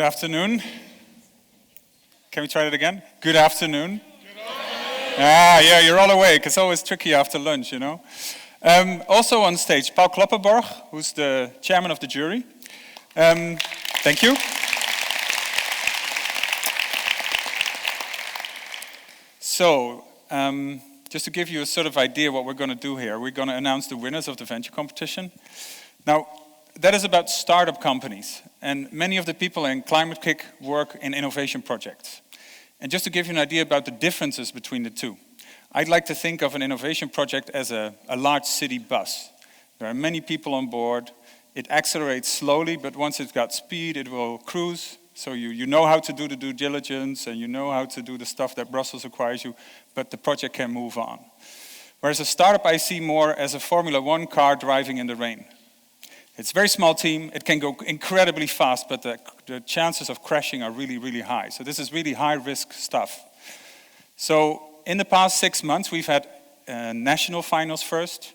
Good afternoon. Can we try that again? Good afternoon. Yeah, you're all awake. It's always tricky after lunch, you know. Also on stage, Paul Kloppenborg, who's the chairman of the jury. Thank you. So, just to give you a sort of idea what we're going to do here, we're going to announce the winners of the venture competition. Now, that is about startup companies, and many of the people in Climate Kick work in innovation projects. And just to give you an idea about the differences between the two, I'd like to think of an innovation project as a large city bus. There are many people on board. It accelerates slowly, but once it's got speed, it will cruise. So you know how to do the due diligence, and you know how to do the stuff that Brussels requires you, but the project can move on. Whereas a startup I see more as a Formula One car driving in the rain. It's a very small team, it can go incredibly fast, but the chances of crashing are really, really high. So this is really high-risk stuff. So in the past 6 months, we've had national finals first.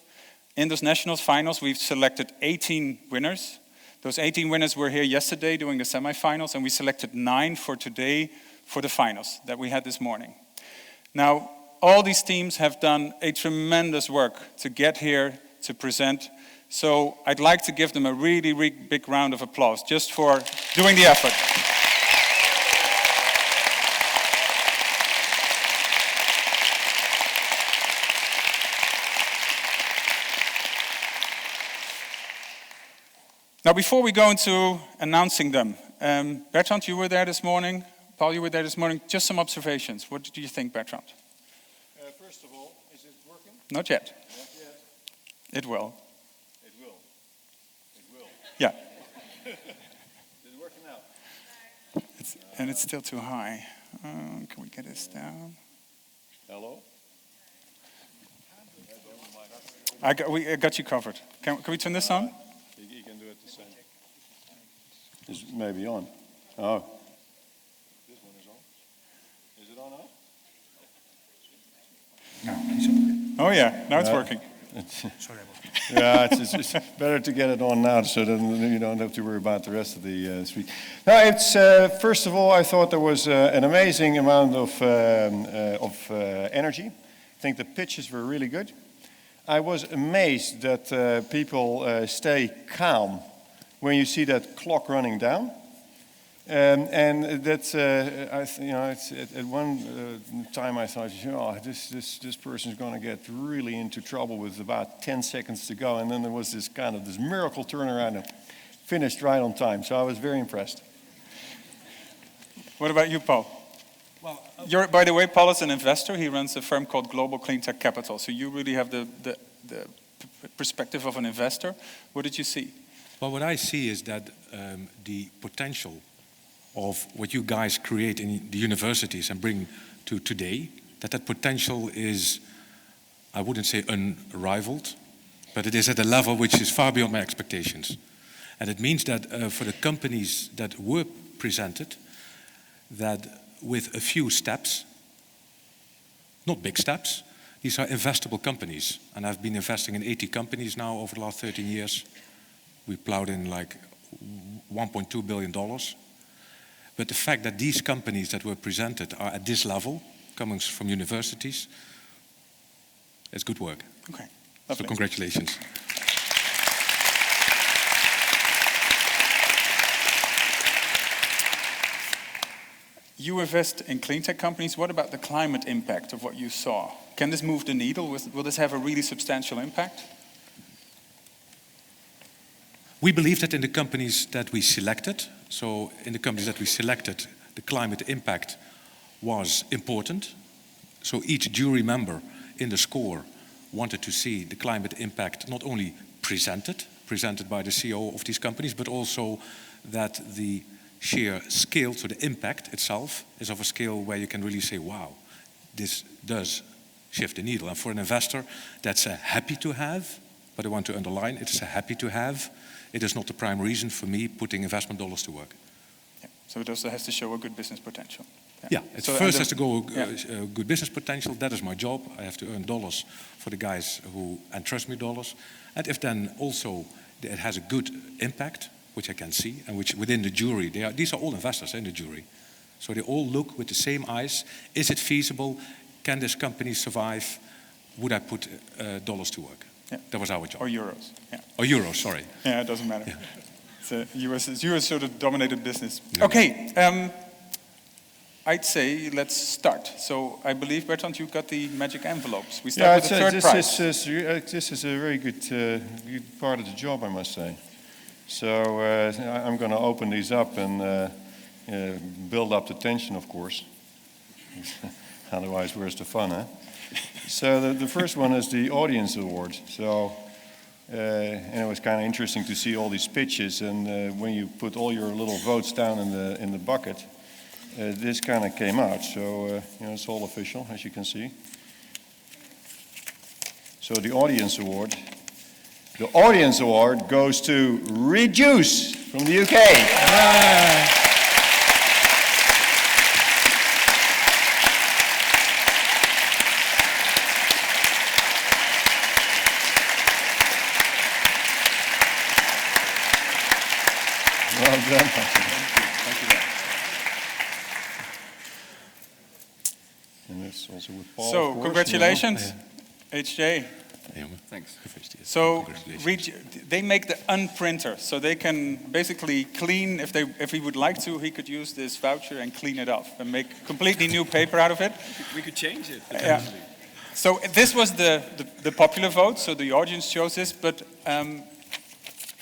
In those national finals, we've selected 18 winners. Those 18 winners were here yesterday doing the semifinals, and we selected 9 for today for the finals that we had this morning. Now, all these teams have done a tremendous work to get here to present. So I'd like to give them a really, really big round of applause just for doing the effort. Now, before we go into announcing them, Bertrand, you were there this morning. Paul, you were there this morning. Just some observations. What did you think, Bertrand? First of all, is it working? Not yet. Not yet. It will. It will. It will. Yeah. Is it working now? And it's still too high. Can we get this down? Hello? I got you covered. Can we turn this on? You can do it the same. It's maybe on. Oh. This one is on. Is it on now? No. Oh yeah, now it's working. Sorry about that. Yeah, it's better to get it on now so then you don't have to worry about the rest of the speech. Now, it's first of all, I thought there was an amazing amount of energy. I think the pitches were really good. I was amazed that people stay calm when you see that clock running down. And that's, at one time I thought, this person's going to get really into trouble with about 10 seconds to go. And then there was this miracle turnaround and finished right on time. So I was very impressed. What about you, Paul? Well, by the way, Paul is an investor. He runs a firm called Global Cleantech Capital. So you really have the perspective of an investor. What did you see? Well, what I see is that the potential of what you guys create in the universities and bring to today, that potential is, I wouldn't say unrivaled, but it is at a level which is far beyond my expectations. And it means that for the companies that were presented, that with a few steps, not big steps, these are investable companies. And I've been investing in 80 companies now over the last 13 years. We plowed in like $1.2 billion. But the fact that these companies that were presented are at this level, coming from universities, it's good work. Okay. So congratulations. You invest in clean tech companies. What about the climate impact of what you saw? Can this move the needle? Will this have a really substantial impact? We believe that in the companies that we selected, so in the companies that we selected, the climate impact was important. So each jury member in the score wanted to see the climate impact not only presented by the CEO of these companies, but also that the sheer scale, so the impact itself, is of a scale where you can really say, wow, this does shift the needle. And for an investor, that's a happy to have, but I want to underline, it's a happy to have. It is not the prime reason for me putting investment dollars to work. Yeah. So it also has to show a good business potential. Yeah, it first has to go good business potential. That is my job. I have to earn dollars for the guys who entrust me dollars. And if then also it has a good impact, which I can see, and which within the jury, these are all investors in the jury. So they all look with the same eyes. Is it feasible? Can this company survive? Would I put dollars to work? Yeah. That was our job. Or euros. Yeah. Or euros, sorry. Yeah, it doesn't matter. Yeah. It's a US sort of dominated business. Yeah. Okay, I'd say let's start. So I believe, Bertrand, you've got the magic envelopes. We start with the third prize. This is a very good part of the job, I must say. So I'm going to open these up and build up the tension, of course. Otherwise, where's the fun, huh? So the first one is the Audience Award. So and it was kind of interesting to see all these pitches, and when you put all your little votes down in the bucket, this kind of came out. So it's all official, as you can see. So the Audience Award. The Audience Award goes to Reduce from the UK. Well done. Thank you. And that's also with Paul. So of course, congratulations, HJ. Thanks. So they make the unprinter, so they can basically clean, if he would like to, he could use this voucher and clean it off and make completely new paper out of it. We could change it. Yeah. So this was the popular vote, so the audience chose this, but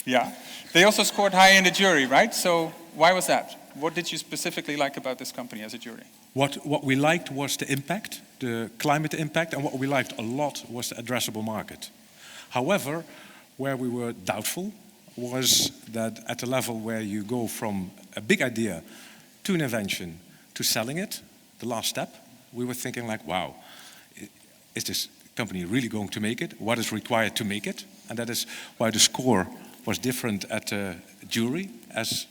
yeah. They also scored high in the jury, right? So why was that? What did you specifically like about this company as a jury? What we liked was the impact, the climate impact, and what we liked a lot was the addressable market. However, where we were doubtful was that at the level where you go from a big idea to an invention to selling it, the last step, we were thinking like, wow, is this company really going to make it? What is required to make it? And that is why the score was different at the jury as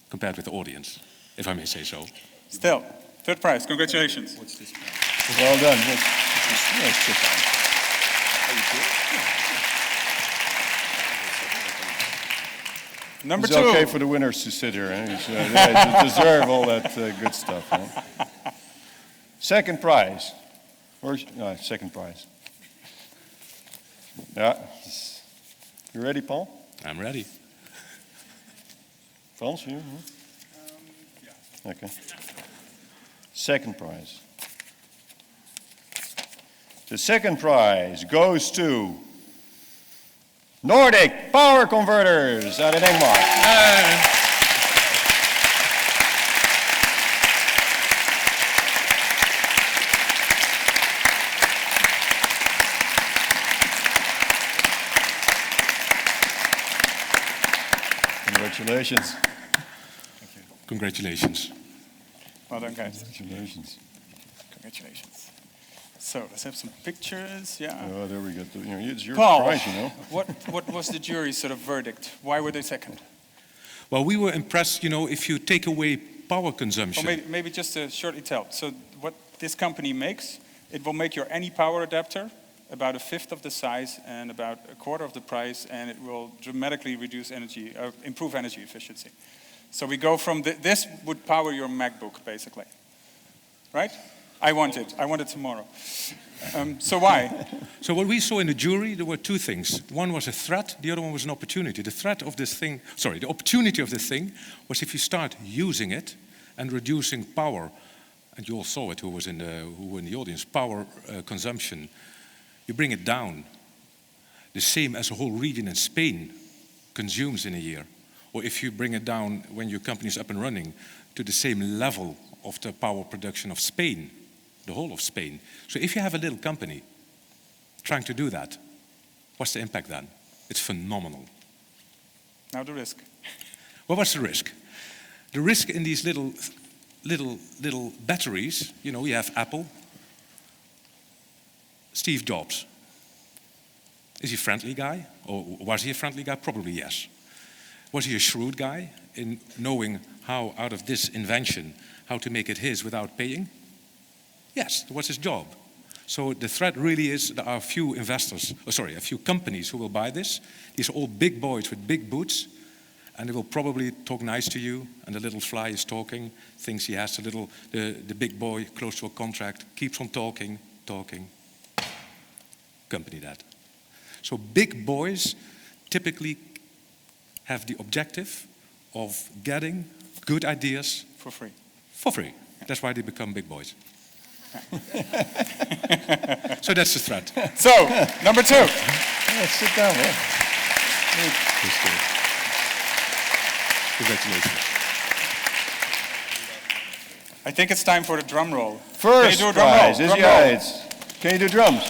compared with the audience, if I may say so. Still, third prize, congratulations. What's this? Well done. Number It's two. okay for the winners to sit here. Eh? They deserve all that good stuff. Eh? Second prize. Second prize. Yeah. You ready, Paul? I'm ready. Frans, you? Yeah. Okay. Second prize. The second prize goes to Nordic Power Converters out of Denmark. Congratulations. Congratulations. Well done, guys. Congratulations. Congratulations. So let's have some pictures. Yeah. Oh, there we go. It's your Paul, prize, you know. what was the jury's sort of verdict? Why were they second? Well, we were impressed, if you take away power Or consumption. maybe just to shortly tell. So what this company makes, it will make your any power adapter about a fifth of the size and about a quarter of the price, and it will dramatically reduce energy, improve energy efficiency. So we go from this would power your MacBook, basically, right? I want it tomorrow. So why? So what we saw in the jury, there were two things. One was a threat, the other one was an opportunity. The opportunity of this thing was if you start using it and reducing power, and you all saw it who were in the audience, power consumption, you bring it down, the same as a whole region in Spain consumes in a year. Or if you bring it down when your company is up and running to the same level of the power production of Spain, the whole of Spain. So if you have a little company trying to do that, what's the impact then? It's phenomenal. Now the risk. What was the risk? The risk in these little batteries, you have Apple, Steve Jobs. Is he a friendly guy? Or was he a friendly guy? Probably yes. Was he a shrewd guy in knowing how out of this invention, how to make it his without paying? Yes, that was his job. So the threat really is there are a few companies who will buy this. These are all big boys with big boots, and he will probably talk nice to you, and the little fly is talking, thinks he has the big boy close to a contract, keeps on talking. Company that. So big boys typically have the objective of getting good ideas For free. for free. That's why they become big boys. So that's the threat. So, number 2. Yeah, sit down, man. Congratulations. I think it's time for the drum roll. First Can you do a drum roll? prize is Drum roll. guides. Can you do drums?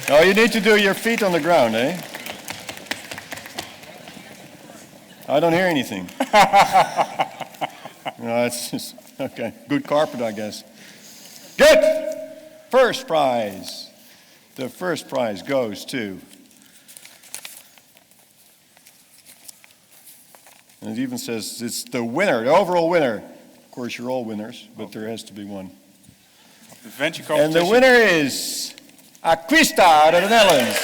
Oh, you need to do your feet on the ground, eh? I don't hear anything. No, it's just, okay. Good carpet, I guess. Good! First prize. The first prize goes to... And it even says it's the winner, the overall winner. Of course, you're all winners, but there has to be one. The venture And the competition. winner is Aquista out of the Netherlands.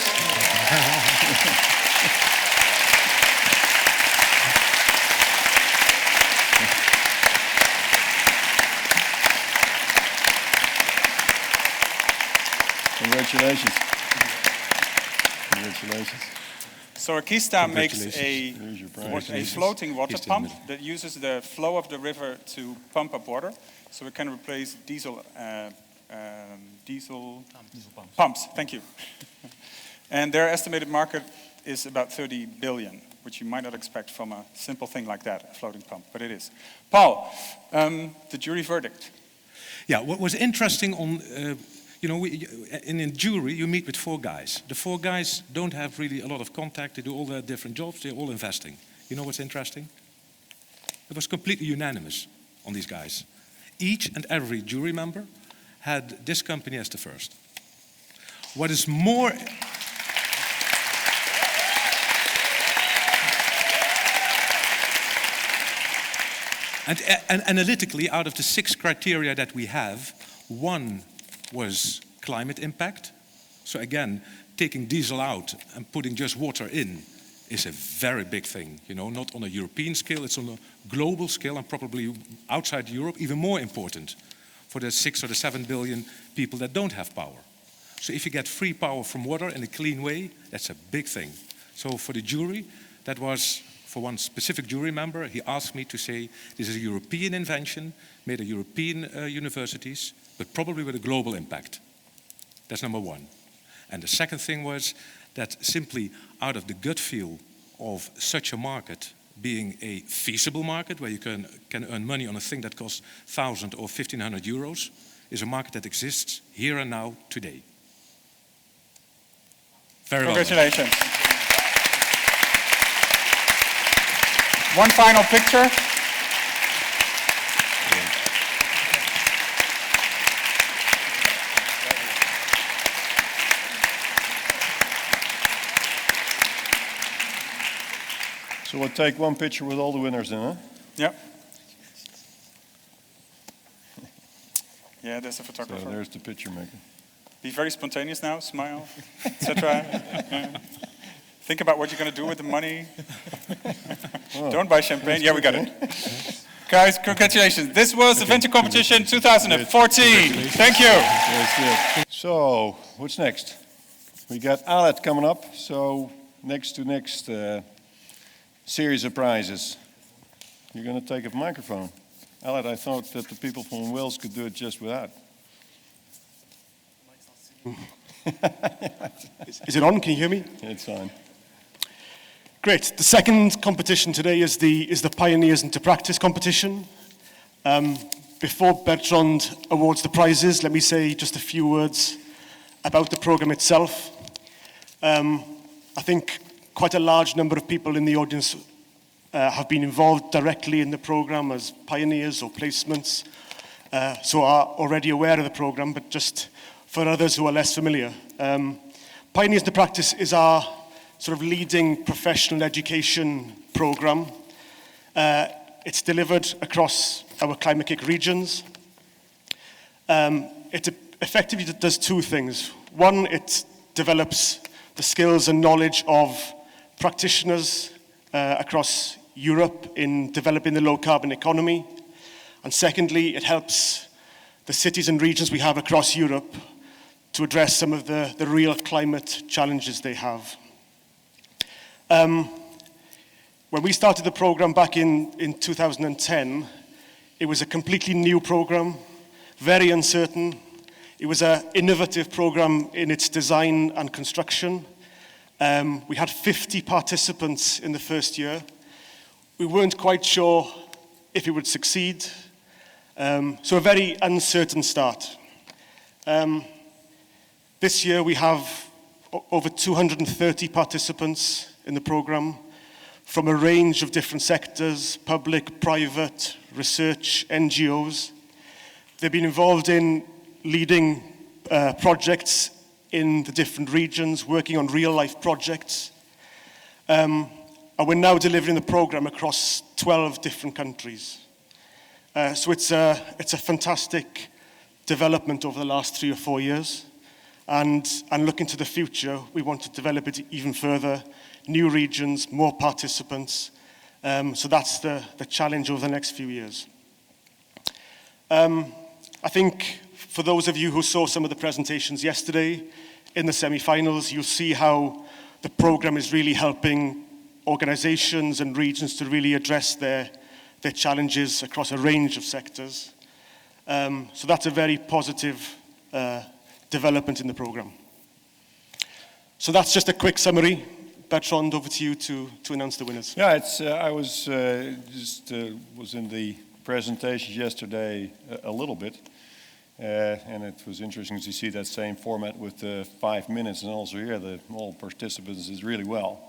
Congratulations. Congratulations. So Akista makes Congratulations. There's your prize. a Congratulations. floating water He's in the pump middle. that uses the flow of the river to pump up water. So it can replace diesel pumps. Thank you. And their estimated market is about 30 billion, which you might not expect from a simple thing like that, a floating pump, but it is. Paul, the jury verdict. Yeah, what was interesting on, in a jury, you meet with 4 guys. The 4 guys don't have really a lot of contact. They do all their different jobs. They're all investing. You know what's interesting? It was completely unanimous on these guys. Each and every jury member had this company as the first. What is more... And analytically, out of the 6 criteria that we have, 1 was climate impact. So again, taking diesel out and putting just water in is a very big thing. Not on a European scale, it's on a global scale, and probably outside Europe, even more important for the 6 or the 7 billion people that don't have power. So if you get free power from water in a clean way, that's a big thing. So for the jury, that was... For one specific jury member, he asked me to say, this is a European invention, made at European universities, but probably with a global impact. That's number 1. And the second thing was that simply out of the gut feel of such a market being a feasible market, where you can earn money on a thing that costs 1,000 or 1,500 euros, is a market that exists here and now, today. Very well done. Congratulations. One final picture. So we'll take one picture with all the winners in, huh? Yep. Yeah, there's a So photographer. there's the picture maker. Be very spontaneous now, smile, etc. Think about what you're going to do with the money. Don't buy champagne. Yeah, we got it. Guys, congratulations. This was the Venture Competition 2014. Thank you. Yes, good. So, what's next? We got Alet coming up. So, next series of prizes. You're going to take a microphone. Alet, I thought that the people from Wales could do it just without. Is it on? Can you hear me? It's fine. Great. The second competition today is the Pioneers into Practice competition. Before Bertrand awards the prizes, let me say just a few words about the program itself. I think quite a large number of people in the audience have been involved directly in the program as pioneers or placements, so are already aware of the program, but just for others who are less familiar. Pioneers into Practice is our sort of leading professional education program. It's delivered across our Climate Kick regions. It effectively does 2 things. One, it develops the skills and knowledge of practitioners across Europe in developing the low-carbon economy. And secondly, it helps the cities and regions we have across Europe to address some of the real climate challenges they have. When we started the program back in 2010, it was a completely new program, very uncertain. It was an innovative program in its design and construction. We had 50 participants in the first year. We weren't quite sure if it would succeed. So a very uncertain start. This year we have over 230 participants in the program from a range of different sectors, public, private, research, NGOs. They've been involved in leading projects in the different regions, working on real-life projects. And we're now delivering the program across 12 different countries. So it's a fantastic development over the last 3 or 4 years. And looking to the future, we want to develop it even further, new regions, more participants. So that's the challenge over the next few years. I think for those of you who saw some of the presentations yesterday in the semi-finals, you'll see how the program is really helping organizations and regions to really address their challenges across a range of sectors. So that's a very positive development in the program. So that's just a quick summary. Bertrand, over to you to announce the winners. Yeah, I was was in the presentations yesterday a little bit, and it was interesting to see that same format with 5 minutes, and also here all participants is really well.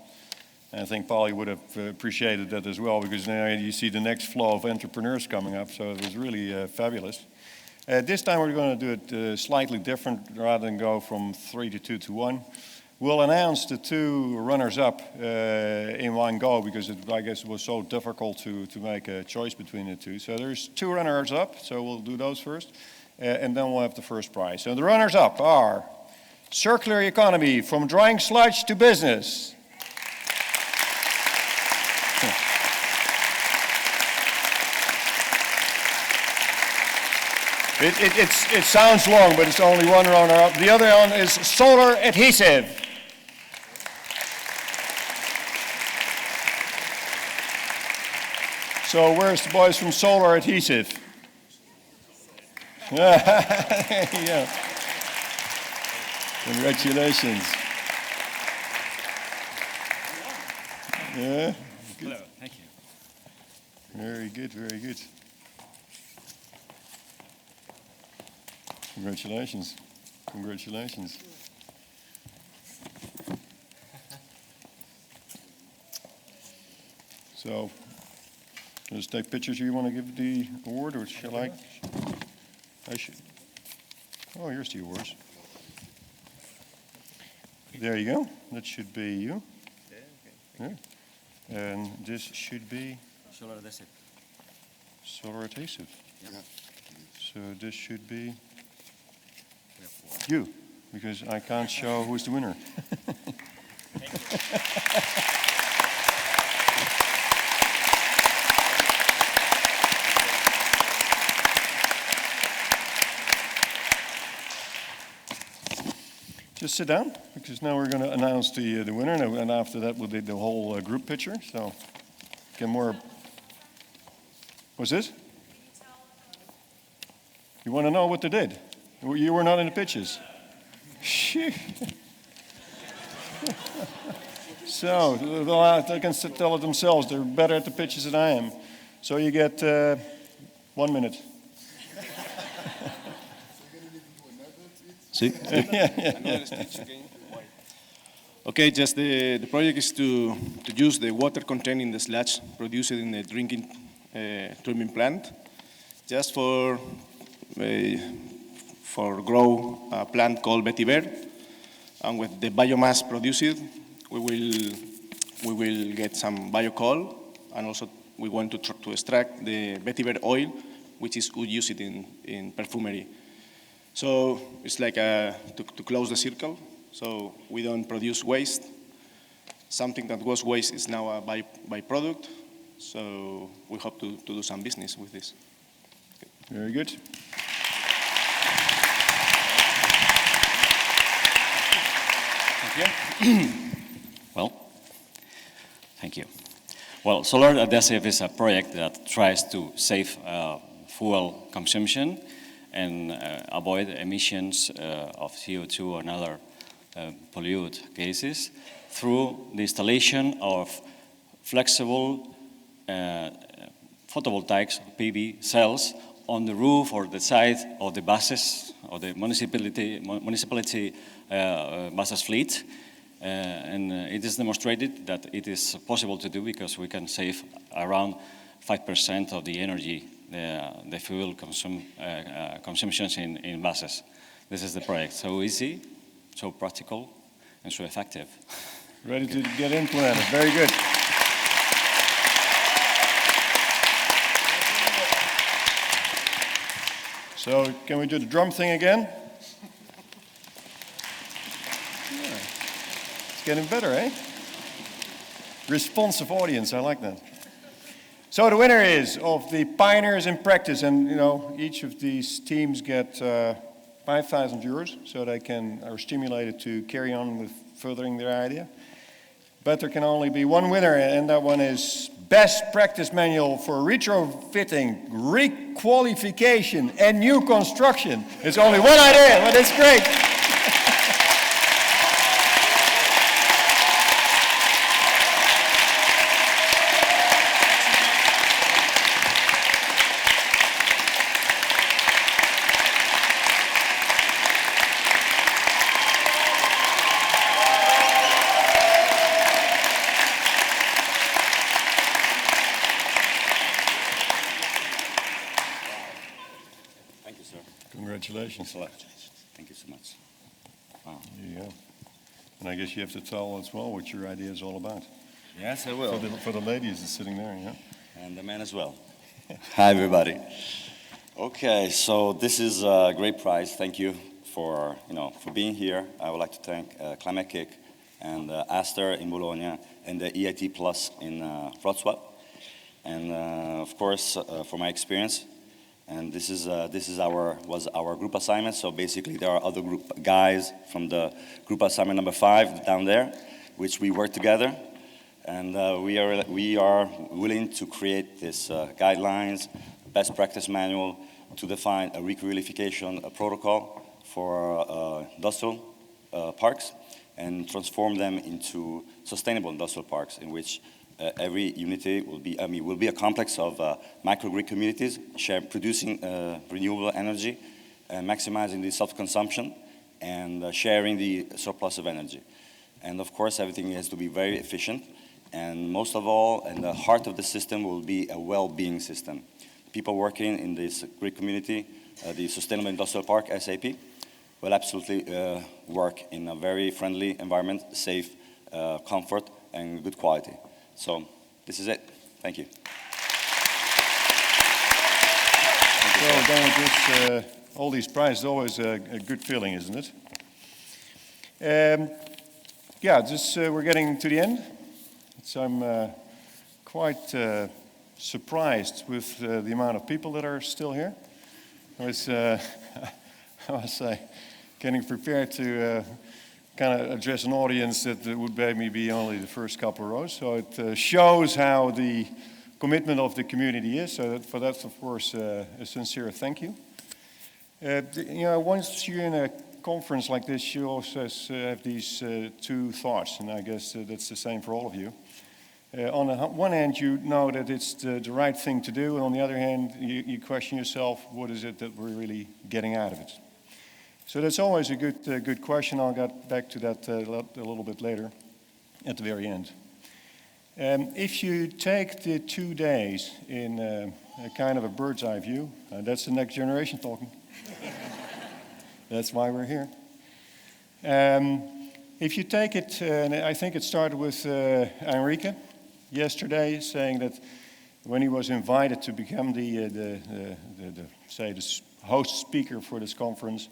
And I think Polly would have appreciated that as well, because now you see the next flow of entrepreneurs coming up, so it was really fabulous. This time we're going to do it slightly different, rather than go from 3 to 2 to 1. We'll announce the 2 runners-up in one go, because I guess it was so difficult to make a choice between the 2. So there's 2 runners-up, so we'll do those first, and then we'll have the first prize. So the runners-up are Circular Economy, From Drying Sludge to Business. It sounds long, but it's only one runner-up. The other one is Solar Adhesive. So where's the boys from Solar Adhesive? Yeah. Congratulations. Yeah. Good. Hello, thank you. Very good, very good. Congratulations. Congratulations. So, just take pictures. You want to give the award, or shall I? I should. Oh, here's the awards. There you go. That should be you. Yeah. And this should be Solar Adhesive. Solar Adhesive. Yeah. So this should be you, because I can't show who's the winner. Just sit down, because now we're going to announce the winner, and after that we'll do the whole group picture. So, get more. What's this? You want to know what they did? You were not in the pitches. So, they can tell it themselves. They're better at the pitches than I am. So you get 1 minute. See? Okay, just the project is to use the water contained in the sludge produced in the drinking treatment plant, just for grow a plant called vetiver, and with the biomass produced, we will get some biocoal, and also we want to extract the vetiver oil, which is used in perfumery. So it's like to close the circle, so we don't produce waste. Something that was waste is now a byproduct, So we hope to do some business with this. Very good. Well, thank you. Well, Solar Adhesive is a project that tries to save fuel consumption and avoid emissions of CO2 and other pollute gases through the installation of flexible photovoltaic PV cells on the roof or the side of the buses or the municipality buses fleet. And it is demonstrated that it is possible to do because we can save around 5% of the energy, the fuel consumptions in buses. This is the project. So easy, so practical, and so effective. Ready to get implemented. Very good. So can we do the drum thing again? It's getting better, eh? Responsive audience, I like that. So the winner is of the Pioneers in Practice, and each of these teams get 5,000 euros, so they are stimulated to carry on with furthering their idea. But there can only be one winner, and that one is Best Practice Manual for Retrofitting, Requalification, and New Construction. It's only one idea, but it's great. Congratulations. Thank you so much. Wow. There you go. And I guess you have to tell as well what your idea is all about. Yes, I will. For the ladies that's sitting there, yeah. And the man as well. Hi, everybody. Okay, so this is a great prize. Thank you for being here. I would like to thank Climate Kick and Aster in Bologna and the EIT Plus in Wrocław. And of course, for my experience. And this was our group assignment. So basically, there are other group guys from the group assignment number 5 down there, which we work together, and we are willing to create this guidelines, best practice manual to define a requalification protocol for industrial parks and transform them into sustainable industrial parks in which every unity will be a complex of microgrid communities producing renewable energy, maximizing the self-consumption, and sharing the surplus of energy. And of course, everything has to be very efficient. And most of all, in the heart of the system will be a well-being system. People working in this grid community, the Sustainable Industrial Park, SAP, will absolutely work in a very friendly environment, safe, comfort, and good quality. So this is it. Thank you. Well, then all these prizes, always a good feeling, isn't it? We're getting to the end. So I'm quite surprised with the amount of people that are still here. I was getting prepared to kind of address an audience that would maybe be only the first couple of rows. So it shows how the commitment of the community is. So for that, of course, a sincere thank you. Once you're in a conference like this, you also have these 2 thoughts, and I guess that's the same for all of you. On the one hand, you know that it's the right thing to do, and on the other hand, you question yourself, what is it that we're really getting out of it? So that's always a good question. I'll get back to that a little bit later, at the very end. If you take the 2 days in a kind of a bird's eye view, that's the next generation talking. That's why we're here. If you take it, and I think it started with Enrique yesterday, saying that when he was invited to become the host speaker for this conference,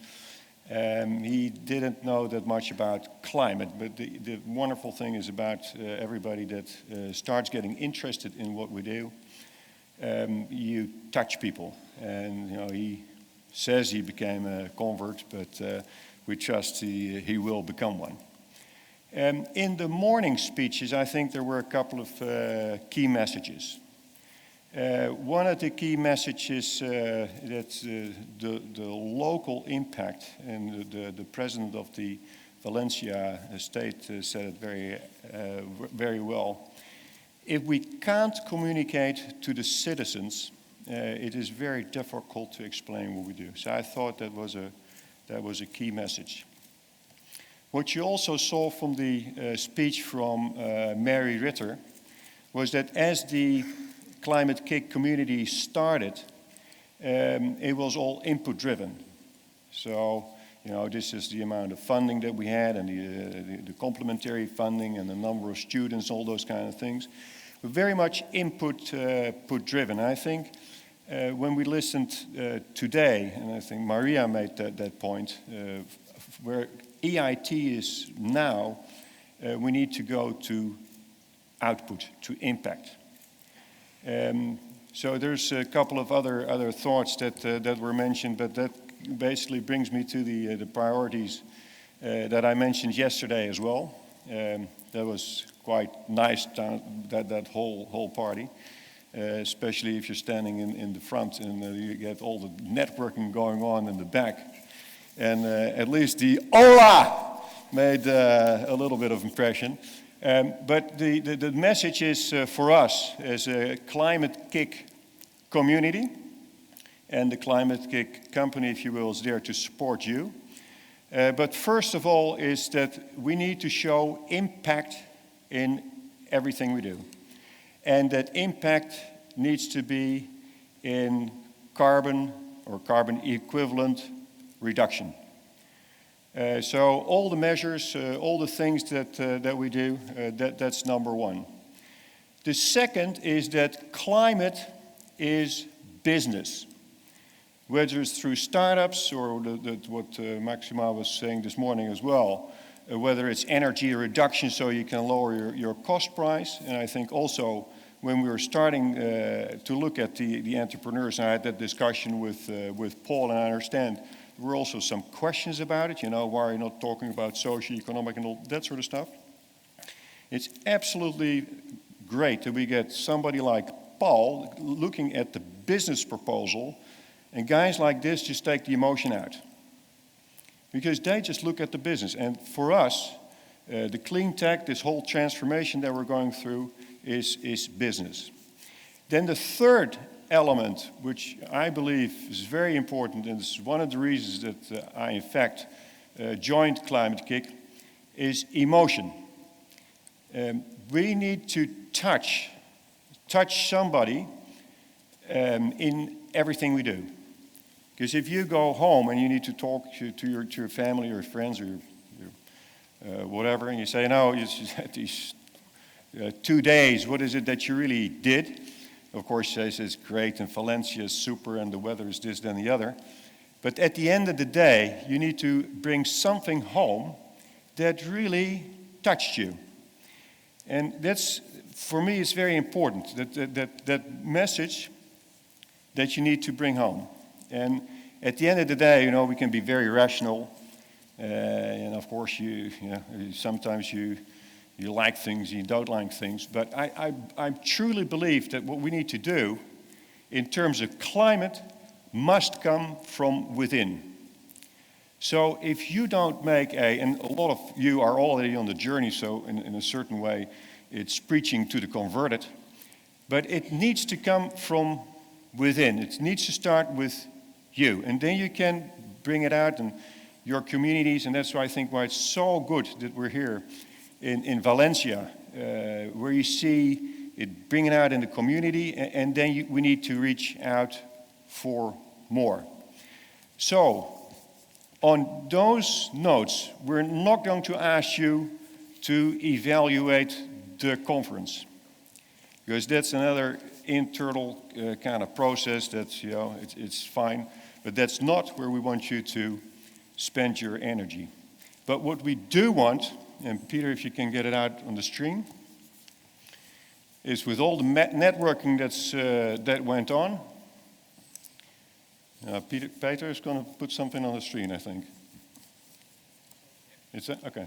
He didn't know that much about climate, but the wonderful thing is about everybody that starts getting interested in what we do. You touch people, and he says he became a convert, but we trust he will become one. In the morning speeches, I think there were a couple of key messages. One of the key messages that the local impact, and the president of the Valencia state said it very well. If we can't communicate to the citizens, it is very difficult to explain what we do. So I thought that was a key message. What you also saw from the speech from Mary Ritter was that as the Climate Kick community started, it was all input driven. So, this is the amount of funding that we had, and the complementary funding, and the number of students, all those kind of things. We're very much input driven. I think when we listened today, and I think Maria made that point, where EIT is now, we need to go to output, to impact. So there's a couple of other thoughts that were mentioned, but that basically brings me to the priorities that I mentioned yesterday as well. That was quite nice, that whole party, especially if you're standing in the front and you get all the networking going on in the back. And at least the Hola made a little bit of impression. But the message is for us as a Climate Kick community, and the Climate Kick company, if you will, is there to support you. But first of all is that we need to show impact in everything we do. And that impact needs to be in carbon or carbon equivalent reduction. So all the measures, all the things that we do, that's number one. The second is that climate is business. Whether it's through startups or what Maxima was saying this morning as well, whether it's energy reduction so you can lower your cost price. And I think also when we were starting to look at the entrepreneurs, and I had that discussion with Paul, and I understand there were also some questions about it, why are you not talking about socio-economic and all that sort of stuff? It's absolutely great that we get somebody like Paul looking at the business proposal, and guys like this just take the emotion out. Because they just look at the business. And for us, the clean tech, this whole transformation that we're going through is business. Then the third element, which I believe is very important, and it's one of the reasons that I, in fact, joined Climate Kick, is emotion. We need to touch somebody in everything we do. Because if you go home and you need to talk to your family or friends or your whatever, and you say, no, you had these 2 days, what is it that you really did? Of course, says it's great, and Valencia is super, and the weather is this, then the other. But at the end of the day, you need to bring something home that really touched you. And that's, for me, it's very important, that message that you need to bring home. And at the end of the day, we can be very rational, and of course, sometimes you like things, you don't like things. But I truly believe that what we need to do in terms of climate must come from within. So if you don't make and a lot of you are already on the journey, so in a certain way, it's preaching to the converted, but it needs to come from within. It needs to start with you, and then you can bring it out in your communities, and that's why I think why it's so good that we're here in Valencia, where you see it bringing out in the community, and then we need to reach out for more. So, on those notes, we're not going to ask you to evaluate the conference, because that's another internal kind of process that's, it's fine, but that's not where we want you to spend your energy. But what we do want, and Peter, if you can get it out on the screen, is with all the networking that went on. Peter is going to put something on the screen, I think. Is that okay?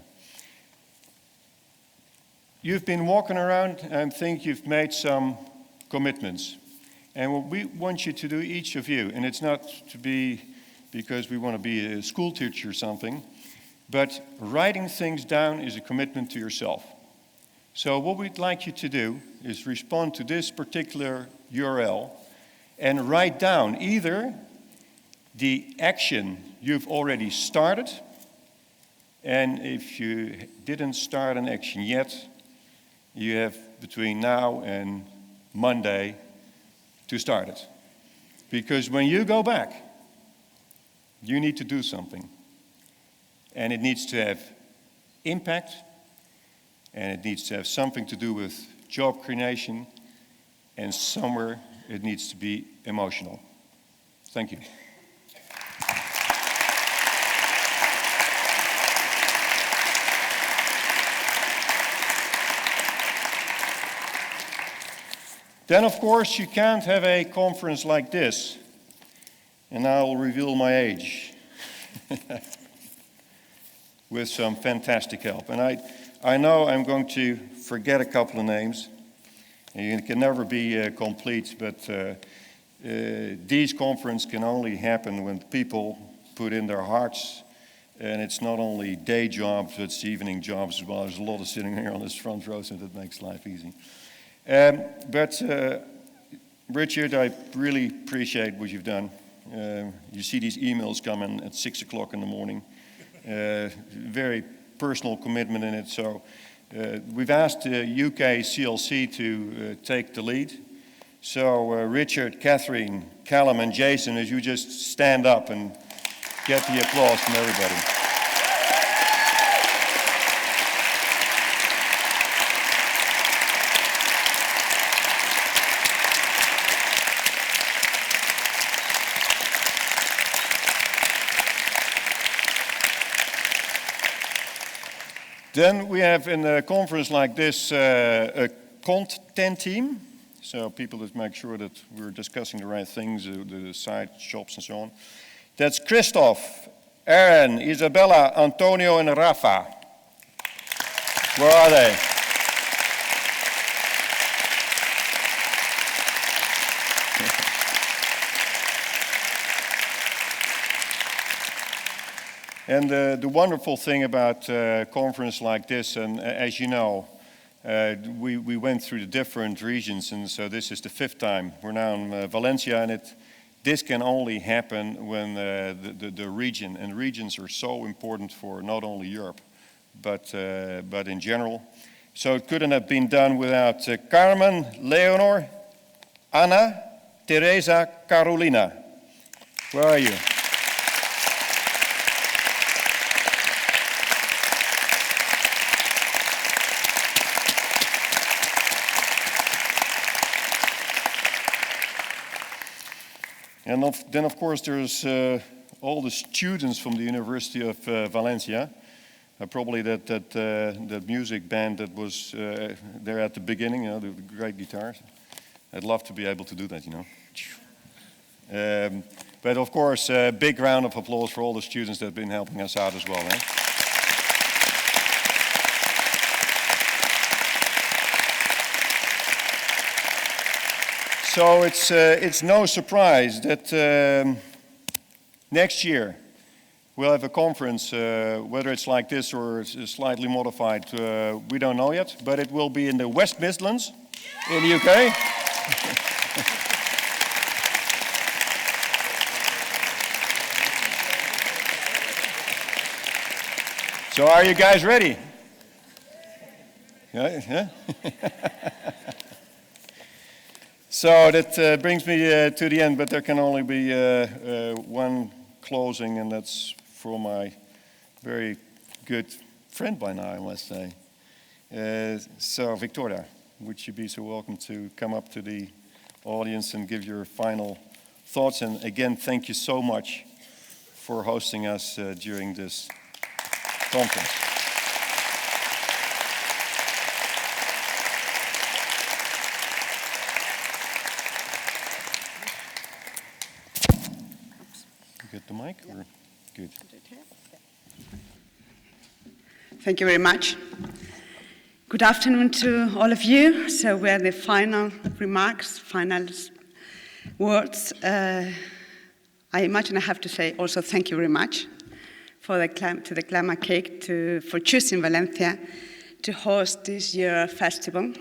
You've been walking around and think you've made some commitments. And what we want you to do, each of you, and it's not to be because we want to be a school teacher or something, but writing things down is a commitment to yourself. So what we'd like you to do is respond to this particular URL and write down either the action you've already started, and if you didn't start an action yet, you have between now and Monday to start it. Because when you go back, you need to do something. And it needs to have impact, and it needs to have something to do with job creation, and somewhere it needs to be emotional. Thank you. Then, of course, you can't have a conference like this, and I'll reveal my age, with some fantastic help. And I know I'm going to forget a couple of names, and it can never be complete, but these conferences can only happen when people put in their hearts, and it's not only day jobs, it's evening jobs as well. There's a lot of sitting here on this front row, so that makes life easy. But Richard, I really appreciate what you've done. You see these emails coming at 6 o'clock in the morning. Very personal commitment in it. So we've asked the UK CLC to take the lead. So Richard, Catherine, Callum and Jason, as you just stand up and get the applause from everybody. Then we have in a conference like this a content team, so people that make sure that we're discussing the right things, the site, shops and so on. That's Christoph, Aaron, Isabella, Antonio and Rafa. Where are they? And the wonderful thing about a conference like this, and as you know, we went through the different regions, and so this is the 5th time. We're now in Valencia, and this can only happen when the region, and regions are so important for not only Europe, but in general. So it couldn't have been done without Carmen, Leonor, Anna, Teresa, Carolina. Where are you? And then, of course, there's all the students from the University of Valencia. Probably that music band that was there at the beginning, you know, the great guitars. I'd love to be able to do that, you know. But of course, a big round of applause for all the students that have been helping us out as well. Eh? So it's no surprise that next year we'll have a conference, whether it's like this or it's slightly modified, we don't know yet, but it will be in the West Midlands in the UK. So are you guys ready? Yeah? So that brings me to the end, but there can only be one closing, and that's for my very good friend by now, I must say. So Victoria, would you be so welcome to come up to the audience and give your final thoughts? And again, thank you so much for hosting us during this conference. You get the mic? Or? Good. Thank you very much. Good afternoon to all of you. So we are the final remarks, final words. I imagine I have to say also thank you very much to the Climate Cake for choosing Valencia to host this year's festival.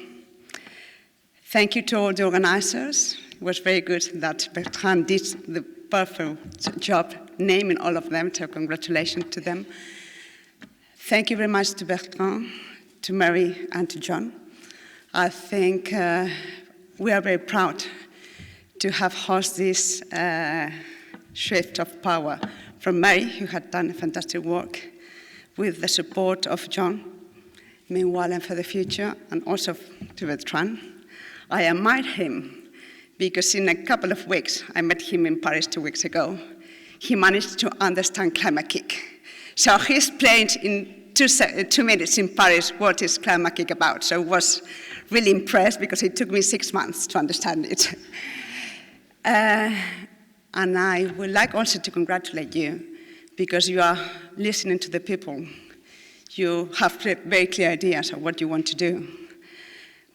Thank you to all the organizers. It was very good that Bertrand did the perfect job naming all of them, so congratulations to them. Thank you very much to Bertrand, to Mary, and to John. I think we are very proud to have hosted this shift of power from Mary, who had done fantastic work with the support of John, meanwhile and for the future, and also to Bertrand. I admire him because in a couple of weeks, I met him in Paris 2 weeks ago, he managed to understand Climate Kick. So he explained in 2 minutes in Paris what is Climate Kick about. So I was really impressed because it took me 6 months to understand it. And I would like also to congratulate you because you are listening to the people. You have very clear ideas of what you want to do.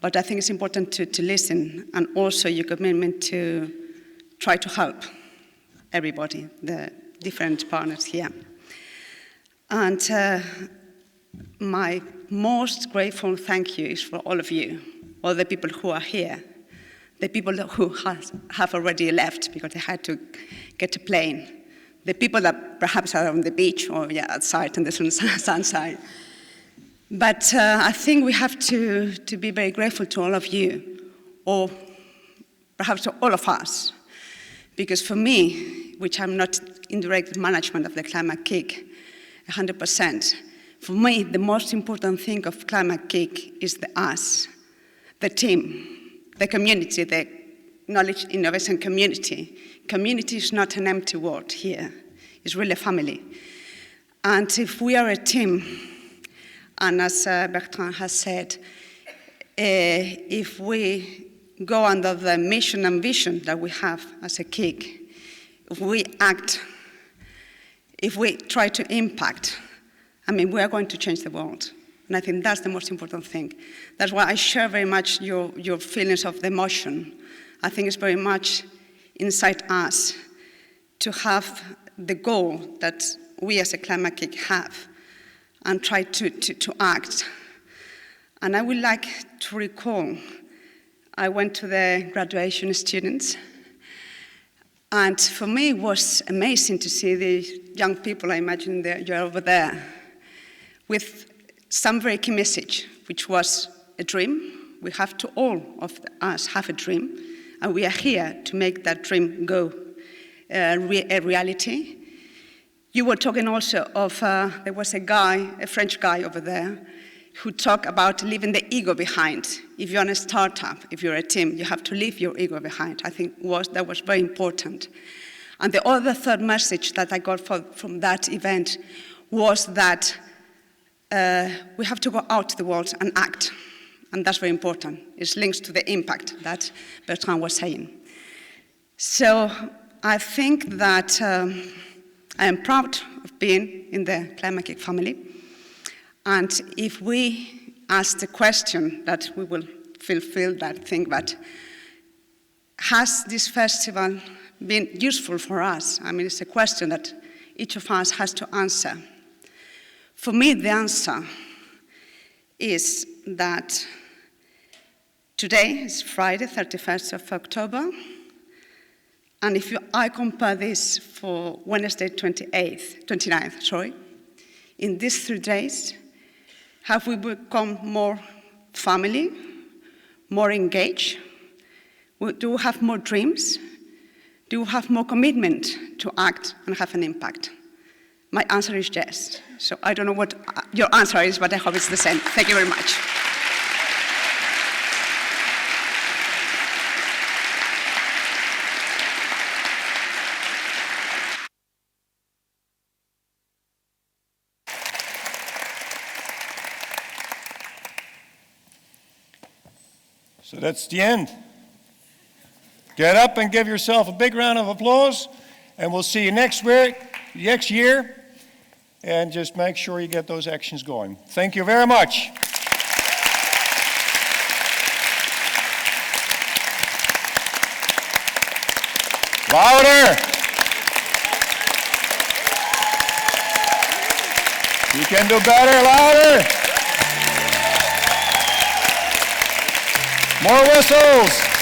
But I think it's important to listen and also your commitment to try to help everybody, the different partners here. And my most grateful thank you is for all of you, all the people who are here, the people who have already left because they had to get a plane, the people that perhaps are on the beach or outside on the sunshine. But I think we have to be very grateful to all of you, or perhaps to all of us, because for me, which I'm not in direct management of the Climate Kick 100%, for me, the most important thing of Climate Kick is the us, the team, the community, the knowledge innovation community. Community is not an empty word here. It's really a family. And if we are a team, and as Bertrand has said, if we go under the mission and vision that we have as a KIC, if we act, if we try to impact, I mean, we are going to change the world. And I think that's the most important thing. That's why I share very much your feelings of the emotion. I think it's very much inside us to have the goal that we as a Climate Kick have and try to act. And I would like to recall, I went to the graduation students, and for me it was amazing to see the young people, I imagine you're over there, with some very key message, which was a dream. We have to, all of us have a dream, and we are here to make that dream go a reality. You were talking also of, there was a French guy over there, who talked about leaving the ego behind. If you're in a startup, if you're a team, you have to leave your ego behind. I think that was very important. And the other third message that I got from that event was that we have to go out to the world and act. And that's very important. It links to the impact that Bertrand was saying. So I think that I am proud of being in the Climate Kick family. And if we ask the question that we will fulfill that thing, but has this festival been useful for us? I mean, it's a question that each of us has to answer. For me, the answer is that today is Friday, 31st of October, and if I compare this for Wednesday, 29th, in these 3 days, have we become more family, more engaged? Do we have more dreams? Do we have more commitment to act and have an impact? My answer is yes. So I don't know what your answer is, but I hope it's the same. Thank you very much. So that's the end. Get up and give yourself a big round of applause, and we'll see you next year, and just make sure you get those actions going. Thank you very much. Louder. You can do better, louder. More whistles.